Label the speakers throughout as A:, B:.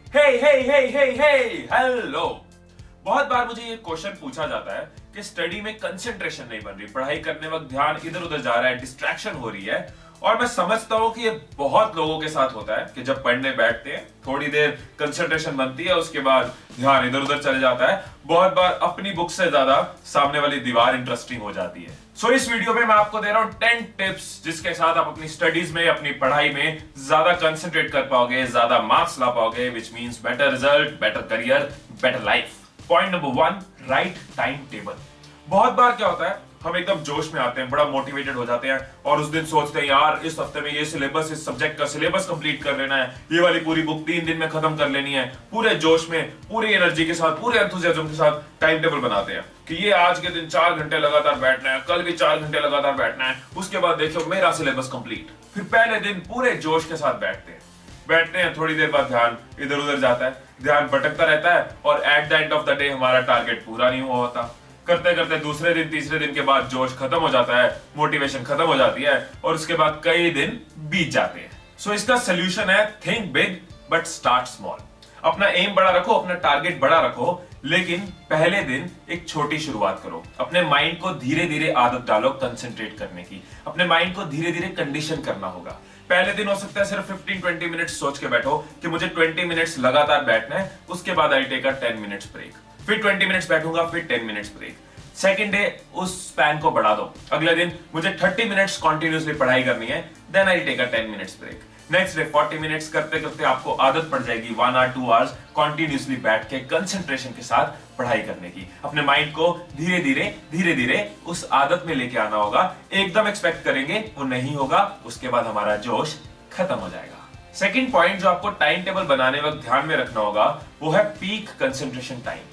A: हे हे हे हे हे hello. बहुत बार मुझे ये क्वेश्चन पूछा जाता है कि स्टडी में कंसंट्रेशन नहीं बन रही, पढ़ाई करने वक्त ध्यान इधर उधर जा रहा है, डिस्ट्रैक्शन हो रही है। और मैं समझता हूं कि ये बहुत लोगों के साथ होता है कि जब पढ़ने बैठते हैं थोड़ी देर कंसंट्रेशन बनती है, उसके बाद ध्यान इधर उधर चले जाता है। बहुत बार अपनी बुक से ज्यादा सामने वाली दीवार इंटरेस्टिंग हो जाती है। सो इस वीडियो में मैं आपको दे रहा हूं 10 टिप्स जिसके साथ आप अपनी स्टडीज में, अपनी पढ़ाई में ज्यादा कंसंट्रेट कर पाओगे, ज्यादा मार्क्स ला पाओगे, which means better result, better career, better life. Point number 1, right time table. बहुत बार क्या होता है, हम एकदम जोश में आते हैं, बड़ा मोटिवेटेड हो जाते हैं और उस दिन सोचते हैं यार इस हफ्ते में ये सिलेबस, इस सब्जेक्ट का सिलेबस कंप्लीट कर लेना है, ये वाली पूरी बुक 3 दिन में खत्म कर लेनी है। पूरे जोश में, पूरी एनर्जी के साथ, पूरे एंथुसियाज्म के साथ टाइम टेबल बनाते हैं कि ये आज के दिन 4 घंटे लगातार बैठना है, कल भी 4 घंटे लगातार बैठना है, उसके बाद देखो मेरा सिलेबस कंप्लीट। फिर पहले दिन पूरे जोश के साथ बैठते हैं, थोड़ी देर बाद ध्यान इधर उधर जाता है, ध्यान भटकता रहता है और at the end of the day हमारा टारगेट पूरा नहीं हुआ होता। करते करते दूसरे दिन, तीसरे दिन के बाद जोश खत्म हो जाता है, मोटिवेशन खत्म हो जाती है और उसके बाद कई दिन बीत जाते हैं। सो इसका सोल्यूशन है think big but start small. अपना एम बड़ा रखो, अपना टारगेट बड़ा रखो, लेकिन पहले दिन एक छोटी शुरुआत करो। अपने माइंड को धीरे धीरे आदत डालो कंसंट्रेट करने की। अपने माइंड को धीरे धीरे कंडीशन करना होगा। पहले दिन हो सकता है सिर्फ 15-20 मिनट्स सोच के बैठो कि मुझे 20 मिनट्स लगातार बैठना है, उसके बाद I take a 10 minutes break, फिर 20 मिनट्स बैठूंगा, फिर 10 मिनट्स ब्रेक। सेकेंड डे उस स्पैन को बढ़ा दो, अगले दिन मुझे 30 मिनट्स कंटिन्यूअसली पढ़ाई करनी है, then I take a 10 minutes break. Next day 40 minutes करते करते आपको आदत पड़ जाएगी 1 और 2 आवर्स कंटिन्यूअसली बैठ के कंसंट्रेशन के साथ पढ़ाई करने की। अपने माइंड को धीरे धीरे उस आदत में लेके आना होगा। एकदम एक्सपेक्ट करेंगे वो नहीं होगा, उसके बाद हमारा जोश खत्म हो जाएगा। सेकंड पॉइंट जो आपको टाइम टेबल बनाने वक्त ध्यान में रखना होगा वो है पीक कंसंट्रेशन टाइम।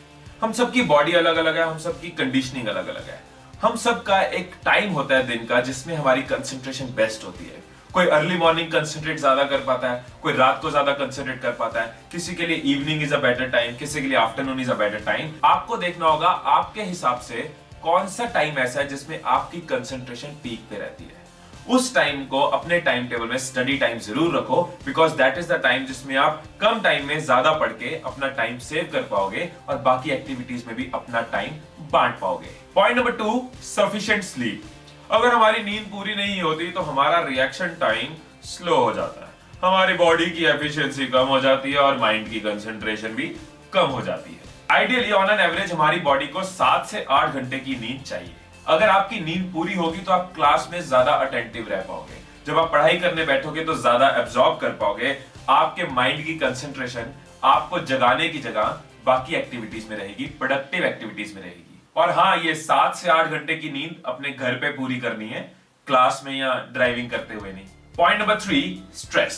A: हम सबकी बॉडी अलग अलग है, हम सबकी कंडीशनिंग अलग अलग है। हम सबका एक टाइम होता है दिन का जिसमें हमारी कंसंट्रेशन बेस्ट होती है। कोई अर्ली मॉर्निंग कंसंट्रेट ज्यादा कर पाता है, कोई रात को ज्यादा कंसंट्रेट कर पाता है, किसी के लिए evening is a better time, किसी के लिए afternoon is a better time. आपको देखना होगा आपके हिसाब से कौन सा टाइम ऐसा है जिसमें आपकी कंसंट्रेशन पीक पे रहती है। उस टाइम को अपने टाइम टेबल में स्टडी टाइम जरूर रखो, because that is the time जिसमें आप कम टाइम में ज्यादा पढ़ के अपना टाइम सेव कर पाओगे और बाकी एक्टिविटीज में भी अपना टाइम बांट पाओगे। Point number 2, sufficient sleep. अगर हमारी नींद पूरी नहीं होती तो हमारा रिएक्शन टाइम स्लो हो जाता है, हमारी बॉडी की एफिशिएंसी कम हो जाती है और माइंड की कंसंट्रेशन भी कम हो जाती है। आइडियली ऑन एन एवरेज हमारी बॉडी को 7 से 8 घंटे की नींद चाहिए। अगर आपकी नींद पूरी होगी तो आप क्लास में ज्यादा अटेंटिव रह पाओगे, जब आप पढ़ाई करने बैठोगे तो ज्यादा एब्जॉर्ब कर पाओगे। आपके माइंड की कंसंट्रेशन आपको जगाने की जगह बाकी एक्टिविटीज में रहेगी, प्रोडक्टिव एक्टिविटीज में रहेगी। और हाँ, ये 7 से 8 घंटे की नींद अपने घर पे पूरी करनी है, क्लास में या ड्राइविंग करते हुए नहीं। Point number 3, stress.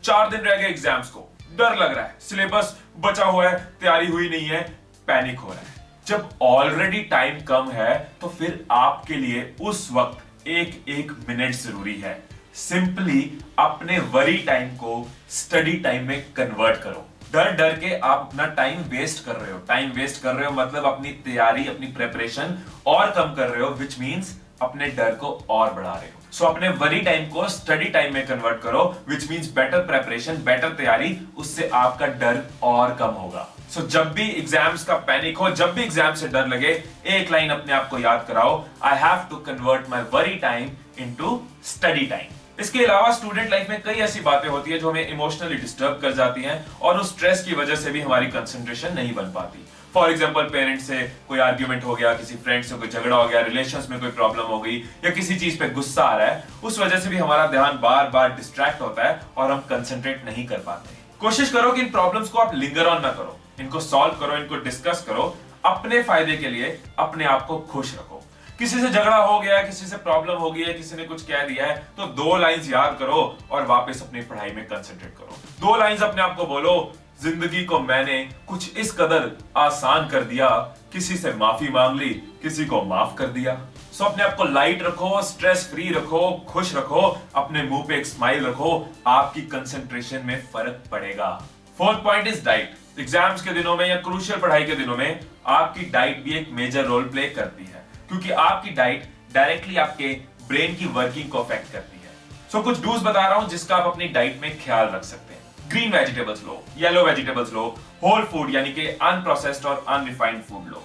A: 4 दिन रह गए एग्जाम्स को, डर लग रहा है, सिलेबस बचा हुआ है, तैयारी हुई नहीं है, पैनिक हो रहा है। जब ऑलरेडी टाइम कम है तो फिर आपके लिए उस वक्त एक एक मिनट जरूरी है। सिंपली अपने वरी टाइम को स्टडी टाइम में कन्वर्ट करो। डर डर के आप अपना टाइम वेस्ट कर रहे हो। टाइम वेस्ट कर रहे हो मतलब अपनी तैयारी, अपनी प्रिपरेशन और कम कर रहे हो, विच मीन्स अपने डर को और बढ़ा रहे हो। सो अपने वरी टाइम को स्टडी टाइम में कन्वर्ट करो, which means better preparation, better तैयारी, उससे आपका डर और कम होगा। सो जब भी एग्जाम्स का पैनिक हो, जब भी एग्जाम से डर लगे, एक लाइन अपने आप को याद कराओ, I have to convert my worry time into study time. इसके अलावा स्टूडेंट लाइफ में कई ऐसी बातें होती है जो हमें इमोशनली डिस्टर्ब कर जाती हैं और उस स्ट्रेस की वजह से भी हमारी कंसंट्रेशन नहीं बन पाती। फॉर एग्जाम्पल, पेरेंट्स से कोई आर्ग्यूमेंट हो गया, किसी फ्रेंड से कोई झगड़ा हो गया, रिलेशंस में कोई प्रॉब्लम हो गई या किसी चीज पे गुस्सा आ रहा है, उस वजह से भी हमारा ध्यान बार बार डिस्ट्रैक्ट होता है और हम कंसंट्रेट नहीं कर पाते। कोशिश करो कि इन प्रॉब्लम्स को आप लिंगर ऑन ना करो, इनको सॉल्व करो, इनको डिस्कस करो, अपने फायदे के लिए अपने आप को खुश रखो। किसी से झगड़ा हो गया है, किसी से प्रॉब्लम हो गई है, किसी ने कुछ कह दिया है, तो 2 लाइंस याद करो और वापस अपनी पढ़ाई में कंसंट्रेट करो। 2 लाइंस अपने आप को बोलो, जिंदगी को मैंने कुछ इस कदर आसान कर दिया, किसी से माफी मांग ली, किसी को माफ कर दिया। सो अपने आप को लाइट रखो, स्ट्रेस फ्री रखो, खुश रखो, अपने मुंह पे एक स्माइल रखो, आपकी कंसंट्रेशन में फर्क पड़ेगा। Fourth point is diet. Exams के दिनों में या क्रूशियल पढ़ाई के दिनों में आपकी डाइट भी एक मेजर रोल प्ले करती है, क्योंकि आपकी डाइट डायरेक्टली आपके ब्रेन की वर्किंग को अफेक्ट करती है। सो कुछ डूज बता रहा हूं जिसका आप अपनी डाइट में ख्याल रख सकते हैं। ग्रीन वेजिटेबल्स लो, येलो वेजिटेबल्स लो, होल फूड यानी कि अनप्रोसेस्ड और अनरिफाइंड फूड लो,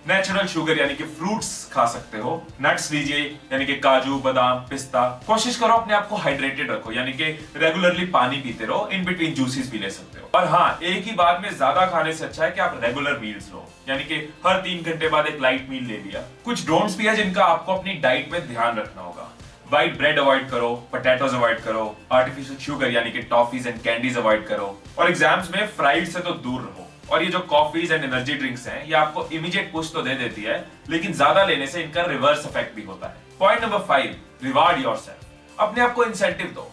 A: नेचुरल शुगर यानी कि फ्रूट्स खा सकते हो, नट्स लीजिए यानी कि काजू, बादाम, पिस्ता। कोशिश करो अपने आप को हाइड्रेटेड रखो यानी कि रेगुलरली पानी पीते रहो, इन बिटवीन जूसेस भी ले सकते हो। और हाँ, एक ही बार में ज्यादा खाने से अच्छा है कि आप रेगुलर मील्स लो, यानी कि हर 3 घंटे बाद एक लाइट मील ले लिया। कुछ डोंट्स भी है जिनका आपको अपनी डाइट में ध्यान रखना होगा। व्हाइट ब्रेड अवॉइड करो, पोटैटोज अवॉइड करो, आर्टिफिशियल शुगर यानी कि टॉफीज एंड कैंडीज अवॉइड करो, और एग्जाम्स में फ्राइड से तो दूर रहो। और ये जो कॉफीज एंड एनर्जी ड्रिंक्स हैं, ये आपको इमीडिएट पुश तो दे देती है, लेकिन ज्यादा लेने से इनका रिवर्स इफेक्ट भी होता है। Point number 5, reward yourself. अपने आप को इंसेंटिव दो।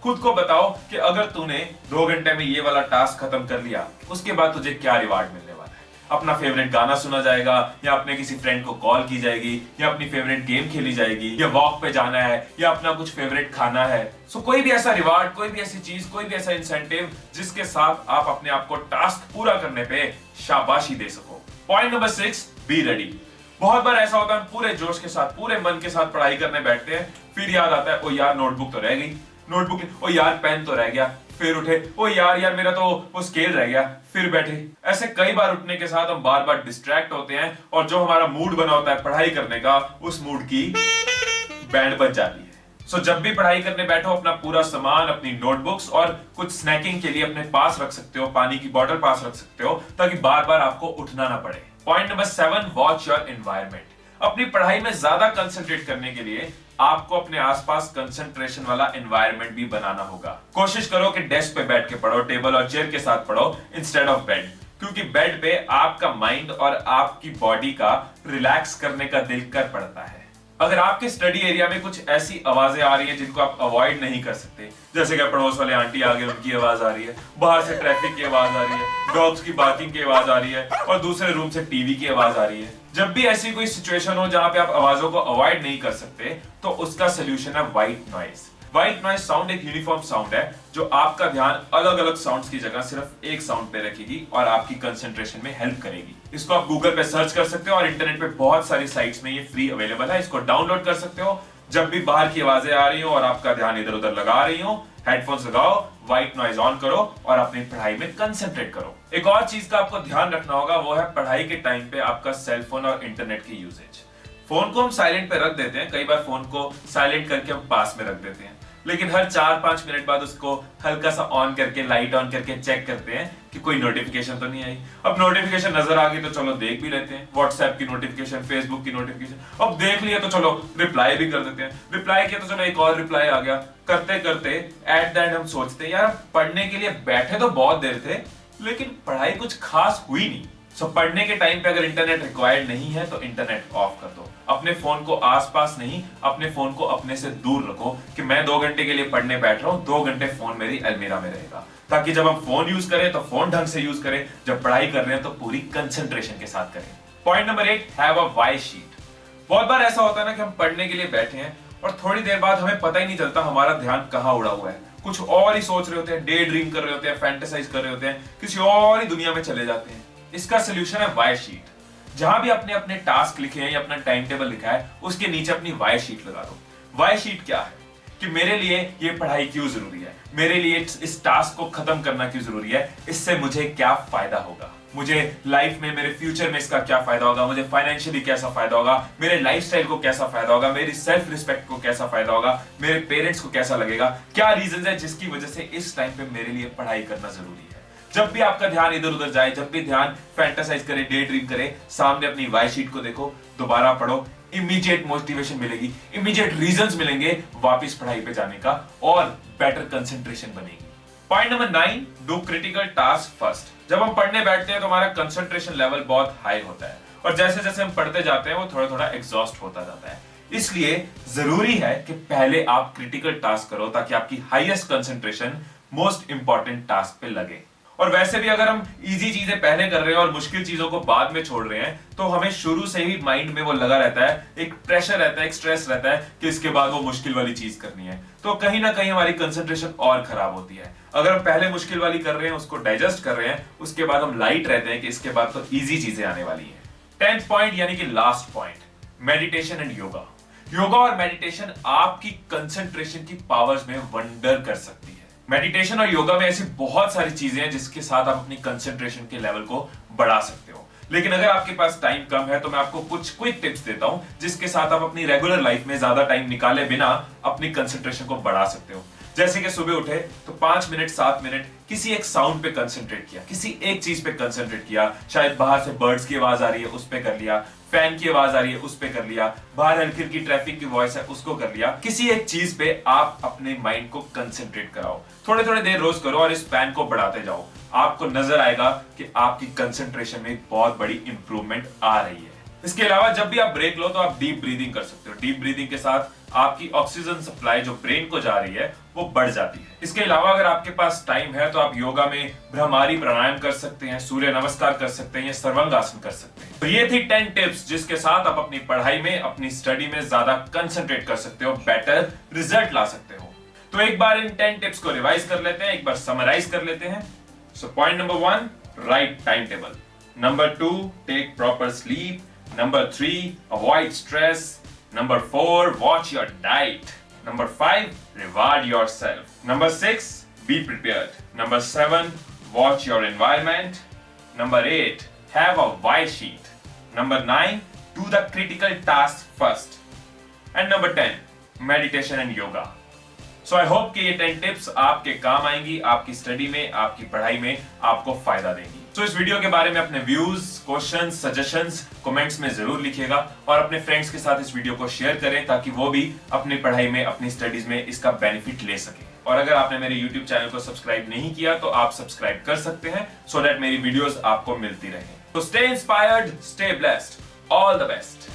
A: खुद को बताओ कि अगर तूने 2 घंटे में ये वाला टास्क खत्म कर लिया, उसके बाद तुझे क्या रिवार्ड मिलने वाला है। अपना फेवरेट गाना सुना जाएगा, या अपने किसी फ्रेंड को कॉल की जाएगी, या अपनी फेवरेट गेम खेली जाएगी, या वॉक पे जाना है, या अपना कुछ फेवरेट खाना है। सो कोई भी ऐसा रिवार्ड, कोई भी ऐसी चीज, कोई भी ऐसा इंसेंटिव जिसके साथ आप अपने आप को टास्क पूरा करने पे शाबाशी दे सको। Point number 6, be ready. बहुत बार ऐसा होता है, पूरे जोश के साथ, पूरे मन के साथ पढ़ाई करने बैठते हैं, फिर याद आता है, ओ यार नोटबुक तो रह गई, नोटबुक, ओ यार पेन तो रह गया, फिर उठे, ओ यार मेरा तो वो स्केल रह गया, फिर बैठे। ऐसे कई बार उठने के साथ हम बार बार डिस्ट्रैक्ट होते हैं, और जो हमारा मूड बना होता है पढ़ाई करने का, उस मूड की बैंड बज जाती है। सो जब भी पढ़ाई करने बैठो, अपना पूरा सामान, अपनी नोटबुक्स और कुछ स्नैकिंग के लिए अपने पास रख सकते हो, पानी की बोतल पास रख सकते हो, ताकि बार बार आपको उठना ना पड़े। Point number 7, watch your environment. अपनी पढ़ाई में ज्यादा कंसंट्रेट करने के लिए आपको अपने आसपास कंसंट्रेशन वाला एनवायरनमेंट भी बनाना होगा। कोशिश करो कि डेस्क पे बैठ के पढ़ो, टेबल और चेयर के साथ पढ़ो इंस्टेड ऑफ बेड, क्योंकि बेड पे आपका माइंड और आपकी बॉडी का रिलैक्स करने का दिल कर पड़ता है। अगर आपके स्टडी एरिया में कुछ ऐसी आवाजें आ रही हैं जिनको आप अवॉइड नहीं कर सकते, जैसे कि पड़ोस वाले आंटी आ गए, उनकी आवाज आ रही है, बाहर से ट्रैफिक की आवाज आ रही है, डॉग्स की बार्किंग की आवाज आ रही है, और दूसरे रूम से टीवी की आवाज आ रही है, जब भी ऐसी कोई सिचुएशन हो जहां पे आप आवाजों को अवॉइड नहीं कर सकते, तो उसका सोल्यूशन है white noise. White noise sound एक यूनिफॉर्म साउंड है जो आपका ध्यान अलग अलग साउंड्स की जगह सिर्फ एक साउंड पे रखेगी और आपकी कंसंट्रेशन में हेल्प करेगी। इसको आप गूगल पे सर्च कर सकते हो, और इंटरनेट पे बहुत सारी साइट्स में ये फ्री अवेलेबल है। इसको डाउनलोड कर सकते हो। जब भी बाहर की आवाजें आ रही हो और आपका ध्यान इधर उधर लगा रही हो, हेडफोन्स लगाओ, व्हाइट नॉइज ऑन करो और अपनी पढ़ाई में कंसंट्रेट करो। एक और चीज का आपको ध्यान रखना होगा, वो है पढ़ाई के टाइम पे आपका सेलफोन और इंटरनेट की यूजेज। फोन को हम साइलेंट पे रख देते हैं, कई बार फोन को साइलेंट करके हम पास में रख देते हैं, लेकिन हर 4-5 मिनट बाद उसको हल्का सा ऑन करके, लाइट ऑन करके चेक करते हैं कि कोई नोटिफिकेशन तो नहीं आई। अब नोटिफिकेशन नजर आ गई तो चलो देख भी लेते हैं, व्हाट्सएप की नोटिफिकेशन, फेसबुक की नोटिफिकेशन। अब देख लिया तो चलो रिप्लाई भी कर देते हैं, रिप्लाई किया तो चलो एक और रिप्लाई आ गया। करते करते एट द एंड हम सोचते हैं, यार पढ़ने के लिए बैठे तो बहुत देर थे, लेकिन पढ़ाई कुछ खास हुई नहीं। सो पढ़ने के टाइम पे अगर इंटरनेट रिक्वायर्ड नहीं है तो इंटरनेट ऑफ कर दो। अपने फोन को आसपास नहीं, अपने फोन को अपने से दूर रखो कि मैं 2 घंटे के लिए पढ़ने बैठ रहा हूं, 2 घंटे फोन मेरी अलमीरा में रहेगा, ताकि जब हम फोन यूज करें तो फोन ढंग से यूज करें, जब पढ़ाई कर रहे हैं तो पूरी कंसंट्रेशन के साथ करें। Point number 8, have a why sheet. बहुत बार ऐसा होता है ना कि हम पढ़ने के लिए बैठे हैं और थोड़ी देर बाद हमें पता ही नहीं चलता हमारा ध्यान कहाँ उड़ा हुआ है, कुछ और ही सोच रहे होते हैं, डे ड्रीम कर रहे होते हैं, फैंटेसाइज कर रहे होते हैं, किसी और ही दुनिया में चले जाते हैं। इसका सोल्यूशन है वाई शीट। जहां भी आपने अपने टास्क लिखे हैं या अपना टाइम टेबल लिखा है, उसके नीचे अपनी वाई शीट लगा दो। वाई शीट क्या है कि मेरे लिए ये पढ़ाई क्यों जरूरी है, मेरे लिए इस टास्क को खत्म करना क्यों जरूरी है, इससे मुझे क्या फायदा होगा, मुझे लाइफ में, मेरे फ्यूचर में इसका क्या फायदा होगा, मुझे फाइनेंशियली कैसा फायदा होगा, मेरे लाइफस्टाइल को कैसा फायदा होगा, मेरी सेल्फ रिस्पेक्ट को कैसा फायदा होगा, मेरे पेरेंट्स को कैसा लगेगा, क्या रीजन है जिसकी वजह से इस टाइम पे मेरे लिए पढ़ाई करना जरूरी है। जब भी आपका ध्यान इधर उधर जाए, जब भी ध्यान फैंटेसाइज करे, डे ड्रीम करे, सामने अपनी वाई शीट को देखो, दोबारा पढ़ो, इमीडिएट मोटिवेशन मिलेगी, इमीडिएट रीजंस मिलेंगे वापस पढ़ाई पे जाने का, और बेटर कंसंट्रेशन बनेगी। Point number 9, do critical task first. जब हम पढ़ने बैठते हैं तो हमारा कंसंट्रेशन लेवल बहुत हाई होता है, और जैसे जैसे हम पढ़ते जाते हैं वो थोड़ा थोड़ा एग्जॉस्ट होता जाता है। इसलिए जरूरी है कि पहले आप क्रिटिकल टास्क करो, ताकि आपकी highest concentration most important task पे लगे। और वैसे भी अगर हम इजी चीजें पहले कर रहे हैं और मुश्किल चीजों को बाद में छोड़ रहे हैं, तो हमें शुरू से ही माइंड में वो लगा रहता है, एक प्रेशर रहता है, एक स्ट्रेस रहता है कि इसके बाद वो मुश्किल वाली चीज करनी है, तो कहीं ना कहीं हमारी कंसंट्रेशन और खराब होती है। अगर हम पहले मुश्किल वाली कर रहे हैं, उसको डाइजेस्ट कर रहे हैं, उसके बाद हम लाइट रहते हैं कि इसके बाद तो इजी चीजें आने वाली है। 10th पॉइंट यानी कि last point, meditation and yoga. Yoga और मेडिटेशन आपकी कंसंट्रेशन की पावर्स में वंडर कर सकती है। मेडिटेशन और योगा में ऐसी बहुत सारी चीजें हैं जिसके साथ आप अपनी कंसंट्रेशन के लेवल को बढ़ा सकते हो। लेकिन अगर आपके पास टाइम कम है तो मैं आपको कुछ क्विक टिप्स देता हूं जिसके साथ आप अपनी रेगुलर लाइफ में ज्यादा टाइम निकाले बिना अपनी कंसंट्रेशन को बढ़ा सकते हो। जैसे कि सुबह उठे तो 5 मिनट 7 मिनट किसी एक साउंड पे कंसंट्रेट किया, किसी एक चीज पे कंसंट्रेट किया। शायद बाहर से बर्ड्स की आवाज आ रही है, उस पे कर लिया। फैन की आवाज आ रही है, उस पे कर लिया। बाहर हल्की हल्की ट्रैफिक की वॉइस है, उसको कर लिया। किसी एक चीज पे आप अपने माइंड को कंसंट्रेट कराओ। थोड़े थोड़े देर रोज करो और इस पैन को बढ़ाते जाओ। आपको नजर आएगा कि आपकी कंसंट्रेशन में बहुत बड़ी इंप्रूवमेंट आ रही है। इसके अलावा जब भी आप ब्रेक लो तो आप डीप ब्रीदिंग कर सकते हो। डीप ब्रीदिंग के साथ आपकी ऑक्सीजन सप्लाई जो ब्रेन को जा रही है वो बढ़ जाती है। इसके अलावा अगर आपके पास टाइम है तो आप योगा में भ्रामारी प्राणायाम कर सकते हैं, सूर्य नमस्कार कर सकते हैं या सर्वांगासन कर सकते हैं। तो ये थी 10 टिप्स जिसके साथ आप अपनी पढ़ाई में, अपनी स्टडी में ज्यादा कंसंट्रेट कर सकते हो, बेटर रिजल्ट ला सकते हो। तो एक बार इन 10 टिप्स को रिवाइज कर लेते हैं, एक बार समराइज कर लेते हैं। So point number 1, right time table. Number 2, take proper sleep. Number 3, avoid stress. Number 4, watch your diet. Number 5, reward yourself. Number 6, be prepared. Number 7, watch your environment. Number 8, have a why sheet. Number 9, do the critical tasks first. And number 10, meditation and yoga. So I hope कि ये 10 tips आपके काम आएंगी, आपकी study में, आपकी पढ़ाई में आपको फायदा देंगी। तो इस वीडियो के बारे में अपने व्यूज, क्वेश्चंस, सजेशंस कमेंट्स में जरूर लिखिएगा और अपने फ्रेंड्स के साथ इस वीडियो को शेयर करें ताकि वो भी अपनी पढ़ाई में, अपनी स्टडीज में इसका बेनिफिट ले सके। और अगर आपने मेरे YouTube चैनल को सब्सक्राइब नहीं किया तो आप सब्सक्राइब कर सकते हैं सो दैट मेरी वीडियोस आपको मिलती रहे। तो stay inspired, stay blessed, all the best.